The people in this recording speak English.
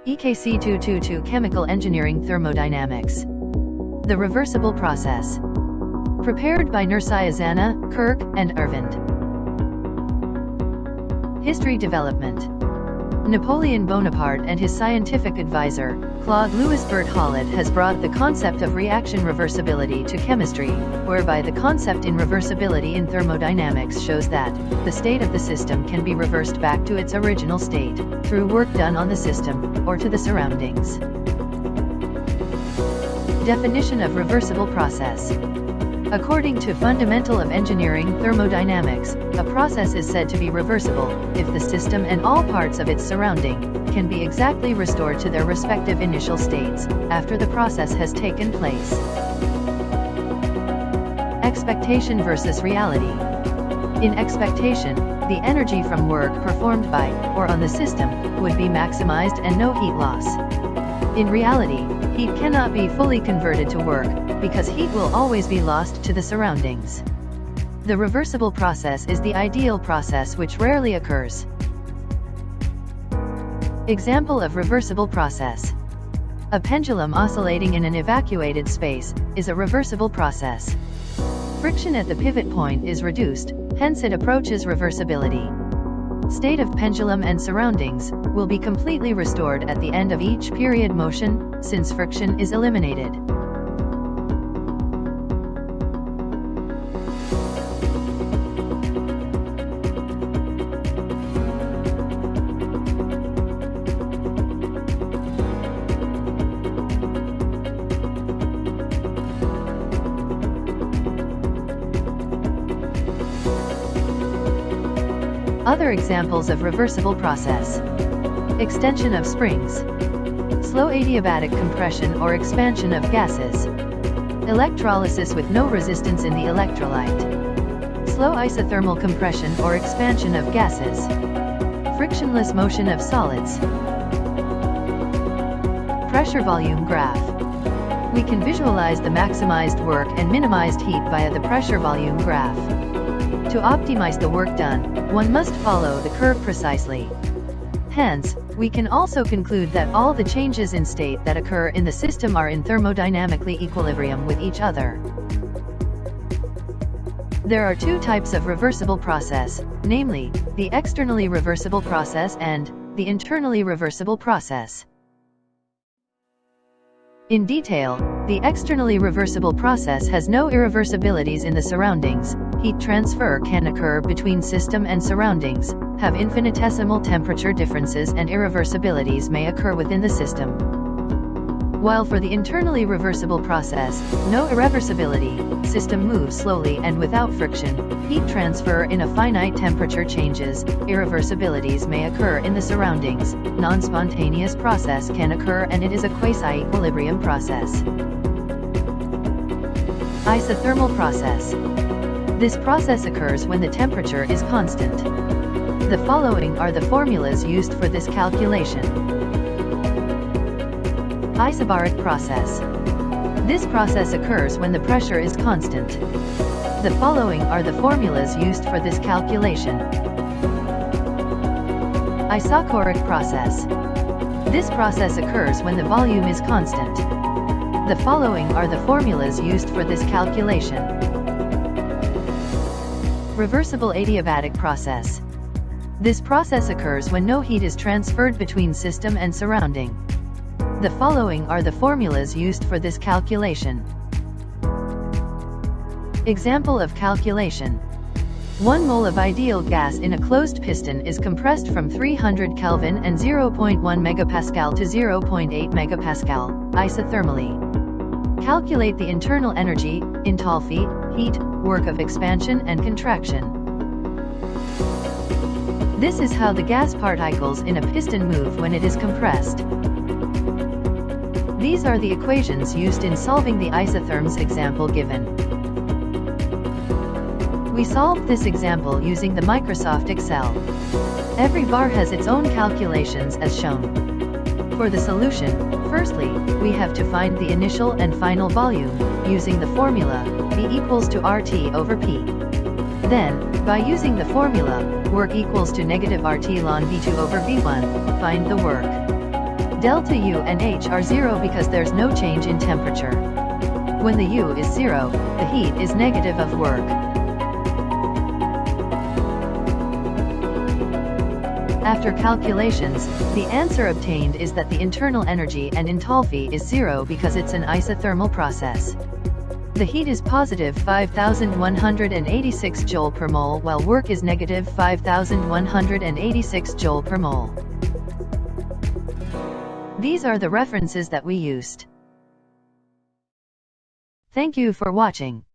EKC 222 Chemical Engineering Thermodynamics. The Reversible Process. Prepared by Nursayazana, Kirk, and Arvind. History Development. Napoleon Bonaparte and his scientific advisor, Claude Louis Berthollet, has brought the concept of reaction reversibility to chemistry, whereby the concept in reversibility in thermodynamics shows that the state of the system can be reversed back to its original state, through work done on the system, or to the surroundings. Definition of reversible process. According to Fundamental of Engineering Thermodynamics, a process is said to be reversible if the system and all parts of its surrounding can be exactly restored to their respective initial states after the process has taken place. Expectation versus reality. In expectation, the energy from work performed by or on the system would be maximized and no heat loss. In reality, heat cannot be fully converted to work, because heat will always be lost to the surroundings. The reversible process is the ideal process which rarely occurs. Example of reversible process. A pendulum oscillating in an evacuated space is a reversible process. Friction at the pivot point is reduced, hence it approaches reversibility. State of pendulum and surroundings will be completely restored at the end of each period motion, since friction is eliminated. Other examples of reversible process. Extension of springs. Slow adiabatic compression or expansion of gases. Electrolysis with no resistance in the electrolyte. Slow isothermal compression or expansion of gases. Frictionless motion of solids. Pressure volume graph. We can visualize the maximized work and minimized heat via the pressure volume graph. To optimize the work done, one must follow the curve precisely. Hence, we can also conclude that all the changes in state that occur in the system are in thermodynamically equilibrium with each other. There are two types of reversible process, namely, the externally reversible process and the internally reversible process. In detail, the externally reversible process has no irreversibilities in the surroundings. Heat transfer can occur between system and surroundings, have infinitesimal temperature differences, and irreversibilities may occur within the system. While for the internally reversible process, no irreversibility, system moves slowly and without friction, heat transfer in a finite temperature changes, irreversibilities may occur in the surroundings, non-spontaneous process can occur, and it is a quasi-equilibrium process. Isothermal process. This process occurs when the temperature is constant. The following are the formulas used for this calculation. Isobaric process. This process occurs when the pressure is constant. The following are the formulas used for this calculation. Isochoric process. This process occurs when the volume is constant. The following are the formulas used for this calculation. Reversible adiabatic process. This process occurs when no heat is transferred between system and surrounding. The following are the formulas used for this calculation. Example of calculation. 1 mole of ideal gas in a closed piston is compressed from 300 Kelvin and 0.1 megapascal to 0.8 megapascal, isothermally. Calculate the internal energy, enthalpy, heat, work of expansion and contraction. This is how the gas particles in a piston move when it is compressed. These are the equations used in solving the isotherms example given. We solved this example using the Microsoft Excel. Every bar has its own calculations as shown. For the solution, firstly, we have to find the initial and final volume, using the formula, V equals to RT over P. Then, by using the formula, work equals to negative RT ln V2 over V1, find the work. Delta U and H are 0 because there's no change in temperature. When the U is 0, the heat is negative of work. After calculations, the answer obtained is that the internal energy and enthalpy is 0 because it's an isothermal process. The heat is positive 5,186 joule per mole while work is negative 5,186 joule per mole. These are the references that we used. Thank you for watching.